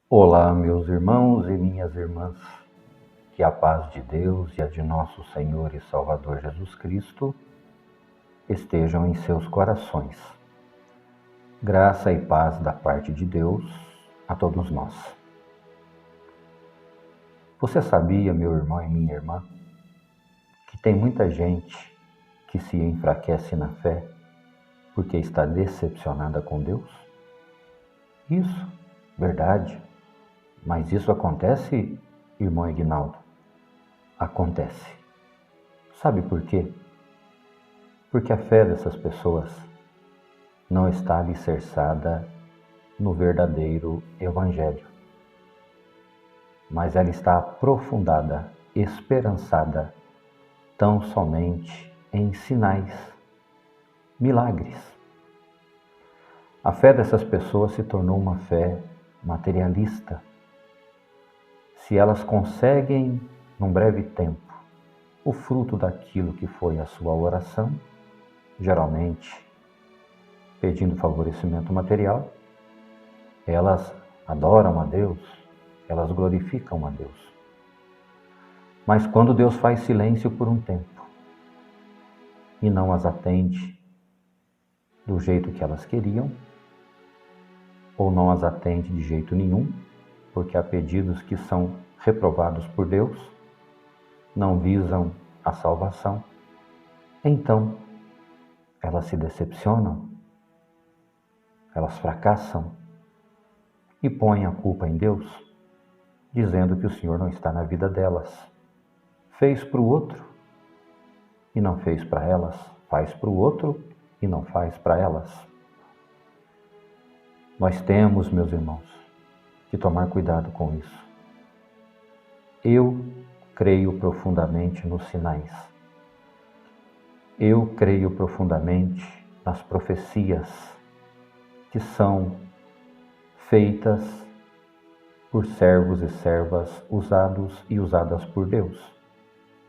Olá, meus irmãos e minhas irmãs, que a paz de Deus e a de nosso Senhor e Salvador Jesus Cristo estejam em seus corações. Graça e paz da parte de Deus a todos nós. Você sabia, meu irmão e minha irmã, que tem muita gente que se enfraquece na fé porque está decepcionada com Deus? Isso, verdade. Mas isso acontece, irmão Ignaldo? Acontece. Sabe por quê? Porque a fé dessas pessoas não está alicerçada no verdadeiro Evangelho, mas ela está aprofundada, esperançada, tão somente em sinais, milagres. A fé dessas pessoas se tornou uma fé materialista. Se elas conseguem, num breve tempo, o fruto daquilo que foi a sua oração, geralmente pedindo favorecimento material, elas adoram a Deus, elas glorificam a Deus. Mas quando Deus faz silêncio por um tempo e não as atende do jeito que elas queriam, ou não as atende de jeito nenhum, porque há pedidos que são reprovados por Deus, não visam a salvação, então elas se decepcionam, elas fracassam e põem a culpa em Deus, dizendo que o Senhor não está na vida delas. Fez para o outro e não fez para elas, faz para o outro e não faz para elas. Nós temos, meus irmãos, que tomar cuidado com isso. Eu creio profundamente nos sinais. Eu creio profundamente nas profecias que são feitas por servos e servas usados e usadas por Deus.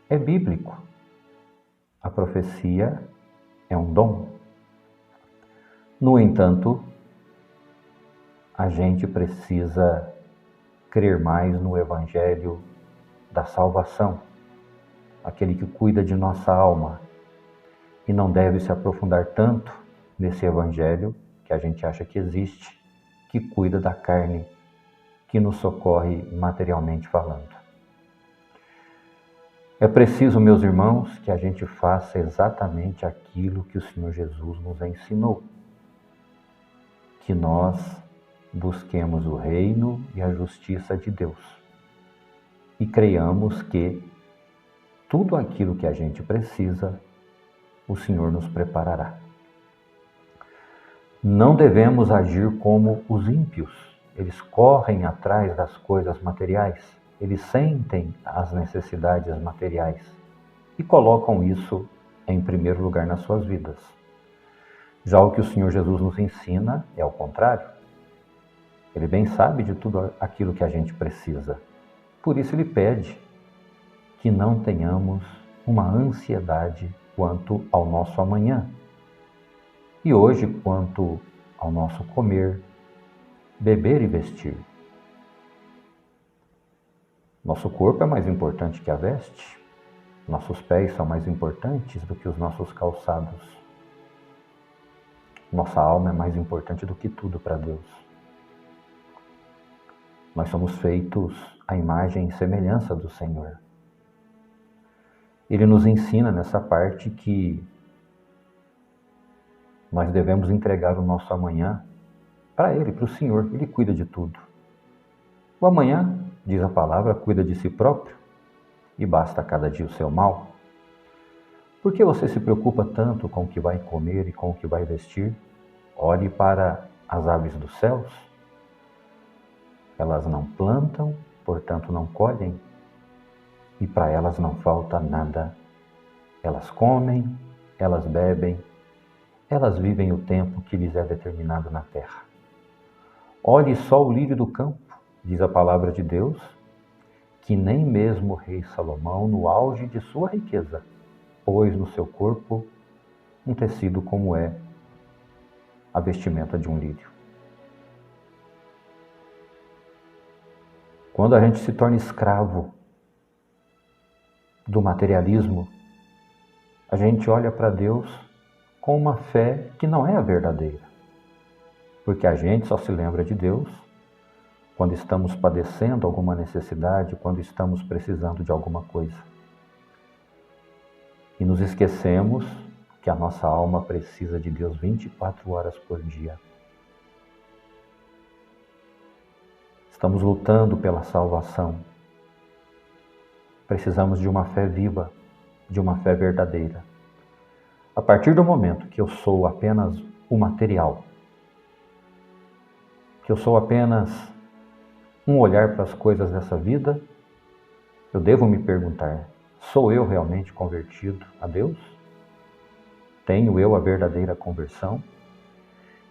É bíblico. A profecia é um dom. No entanto, a gente precisa crer mais no Evangelho da salvação, aquele que cuida de nossa alma, e não deve se aprofundar tanto nesse Evangelho que a gente acha que existe, que cuida da carne, que nos socorre materialmente falando. É preciso, meus irmãos, que a gente faça exatamente aquilo que o Senhor Jesus nos ensinou, que nós busquemos o reino e a justiça de Deus e creiamos que tudo aquilo que a gente precisa, o Senhor nos preparará. Não devemos agir como os ímpios. Eles correm atrás das coisas materiais, eles sentem as necessidades materiais e colocam isso em primeiro lugar nas suas vidas. Já o que o Senhor Jesus nos ensina é ao contrário. Ele bem sabe de tudo aquilo que a gente precisa. Por isso ele pede que não tenhamos uma ansiedade quanto ao nosso amanhã. E hoje, quanto ao nosso comer, beber e vestir. Nosso corpo é mais importante que a veste. Nossos pés são mais importantes do que os nossos calçados. Nossa alma é mais importante do que tudo para Deus. Nós somos feitos à imagem e semelhança do Senhor. Ele nos ensina nessa parte que nós devemos entregar o nosso amanhã para Ele, para o Senhor. Ele cuida de tudo. O amanhã, diz a palavra, cuida de si próprio e basta a cada dia o seu mal. Por que você se preocupa tanto com o que vai comer e com o que vai vestir? Olhe para as aves dos céus. Elas não plantam, portanto não colhem, e para elas não falta nada. Elas comem, elas bebem, elas vivem o tempo que lhes é determinado na terra. Olhe só o lírio do campo, diz a palavra de Deus, que nem mesmo o rei Salomão, no auge de sua riqueza, pôs no seu corpo um tecido como é a vestimenta de um lírio. Quando a gente se torna escravo do materialismo, a gente olha para Deus com uma fé que não é a verdadeira. Porque a gente só se lembra de Deus quando estamos padecendo alguma necessidade, quando estamos precisando de alguma coisa. E nos esquecemos que a nossa alma precisa de Deus 24 horas por dia. Estamos lutando pela salvação. Precisamos de uma fé viva, de uma fé verdadeira. A partir do momento que eu sou apenas o material, que eu sou apenas um olhar para as coisas dessa vida, eu devo me perguntar, sou eu realmente convertido a Deus? Tenho eu a verdadeira conversão?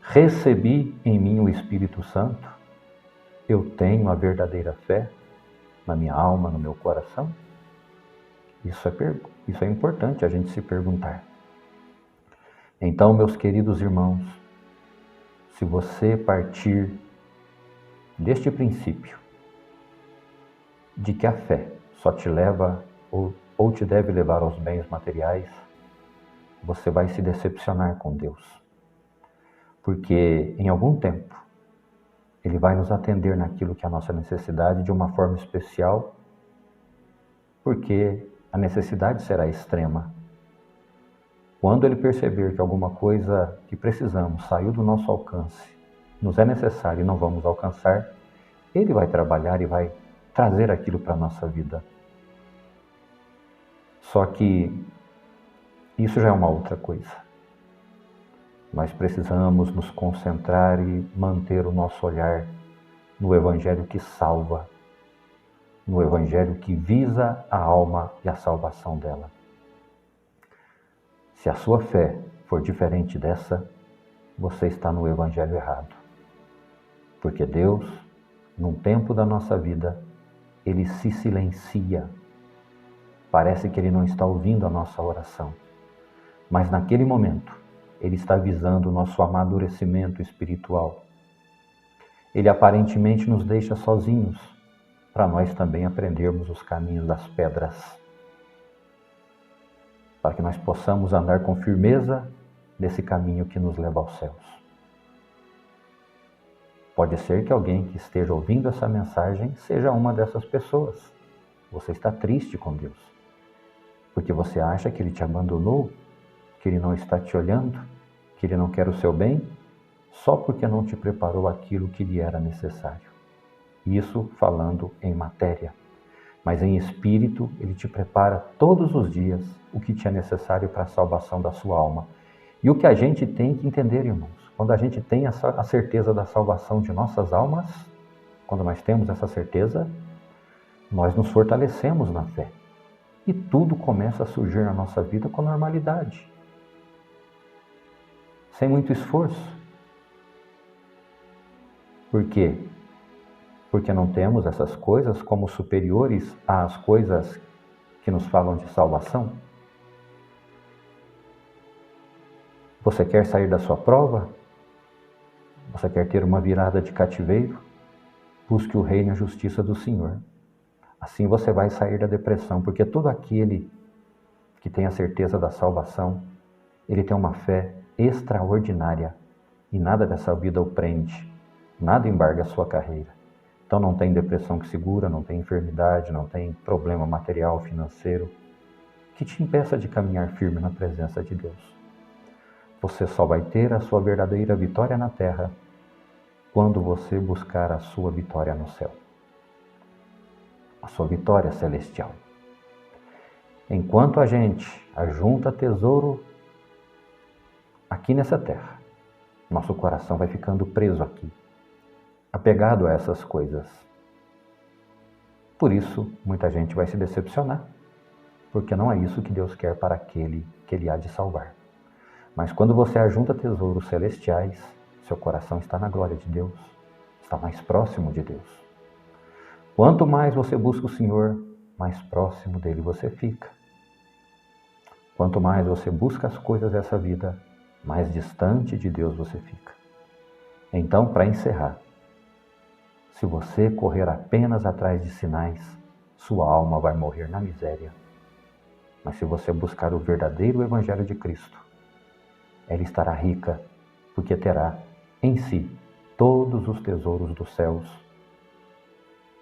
Recebi em mim o Espírito Santo? Eu tenho a verdadeira fé na minha alma, no meu coração? Isso é importante a gente se perguntar. Então, meus queridos irmãos, se você partir deste princípio de que a fé só te leva ou te deve levar aos bens materiais, você vai se decepcionar com Deus. Porque em algum tempo Ele vai nos atender naquilo que é a nossa necessidade de uma forma especial, porque a necessidade será extrema. Quando Ele perceber que alguma coisa que precisamos saiu do nosso alcance, nos é necessário e não vamos alcançar, Ele vai trabalhar e vai trazer aquilo para a nossa vida. Só que isso já é uma outra coisa. Nós precisamos nos concentrar e manter o nosso olhar no Evangelho que salva, no Evangelho que visa a alma e a salvação dela. Se a sua fé for diferente dessa, você está no Evangelho errado. Porque Deus, num tempo da nossa vida, Ele se silencia. Parece que Ele não está ouvindo a nossa oração. Mas naquele momento, Ele está visando o nosso amadurecimento espiritual. Ele aparentemente nos deixa sozinhos, para nós também aprendermos os caminhos das pedras. Para que nós possamos andar com firmeza nesse caminho que nos leva aos céus. Pode ser que alguém que esteja ouvindo essa mensagem seja uma dessas pessoas. Você está triste com Deus, porque você acha que Ele te abandonou, que Ele não está te olhando, que Ele não quer o seu bem, só porque não te preparou aquilo que lhe era necessário. Isso falando em matéria. Mas em espírito, Ele te prepara todos os dias o que te é necessário para a salvação da sua alma. E o que a gente tem que entender, irmãos, quando a gente tem a certeza da salvação de nossas almas, quando nós temos essa certeza, nós nos fortalecemos na fé. E tudo começa a surgir na nossa vida com normalidade. Sem muito esforço. Por quê? Porque não temos essas coisas como superiores às coisas que nos falam de salvação? Você quer sair da sua prova? Você quer ter uma virada de cativeiro? Busque o reino e a justiça do Senhor. Assim você vai sair da depressão, porque todo aquele que tem a certeza da salvação, ele tem uma fé extraordinária e nada dessa vida o prende, nada embarga a sua carreira. Então não tem depressão que segura, não tem enfermidade, não tem problema material, financeiro, que te impeça de caminhar firme na presença de Deus. Você só vai ter a sua verdadeira vitória na terra quando você buscar a sua vitória no céu. A sua vitória celestial. Enquanto a gente ajunta tesouro aqui nessa terra, nosso coração vai ficando preso aqui, apegado a essas coisas. Por isso, muita gente vai se decepcionar, porque não é isso que Deus quer para aquele que Ele há de salvar. Mas quando você ajunta tesouros celestiais, seu coração está na glória de Deus, está mais próximo de Deus. Quanto mais você busca o Senhor, mais próximo dele você fica. Quanto mais você busca as coisas dessa vida, mais distante de Deus você fica. Então, para encerrar, Se você correr apenas atrás de sinais, sua alma vai morrer na miséria. Mas se você buscar o verdadeiro Evangelho de Cristo, ela estará rica, porque terá em si todos os tesouros dos céus,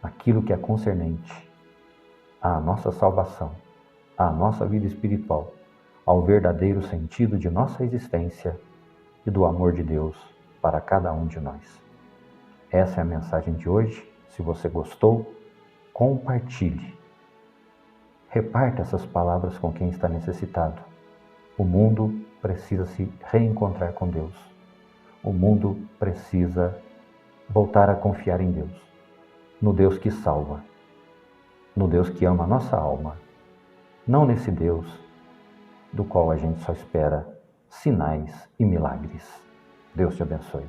aquilo que é concernente à nossa salvação, à nossa vida espiritual, ao verdadeiro sentido de nossa existência e do amor de Deus para cada um de nós. Essa é a mensagem de hoje. Se você gostou, compartilhe. Reparta essas palavras com quem está necessitado. O mundo precisa se reencontrar com Deus. O mundo precisa voltar a confiar em Deus, no Deus que salva, no Deus que ama a nossa alma, não nesse Deus do qual a gente só espera sinais e milagres. Deus te abençoe.